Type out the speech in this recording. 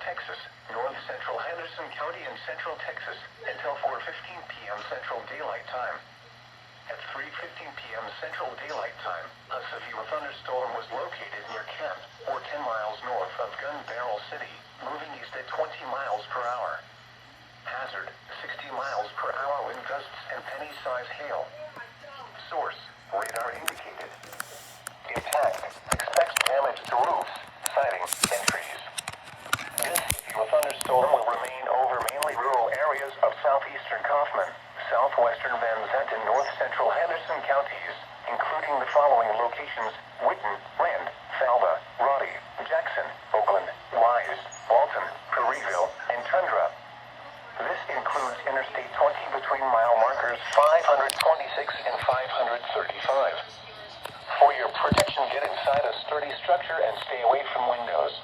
Texas, north central Henderson County in central Texas, until 4:15 p.m. Central Daylight Time. At 3:15 p.m. Central Daylight Time, a severe thunderstorm was located near Kent, or 10 miles north of Gun Barrel City, moving east at 20 miles per hour. Hazard, 60 miles per hour wind gusts and penny-size hail. Source, radar indicated. Impact, expects damage to roofs, siding, and trees. This severe thunderstorm will remain over mainly rural areas of southeastern Kaufman, southwestern Van Zant, and north-central Henderson counties, including the following locations: Whitten, Rand, Falva, Roddy, Jackson, Oakland, Wise, Walton, Prairieville, and Tundra. This includes Interstate 20 between mile markers 526 and 535. For your protection, get inside a sturdy structure and stay away from windows.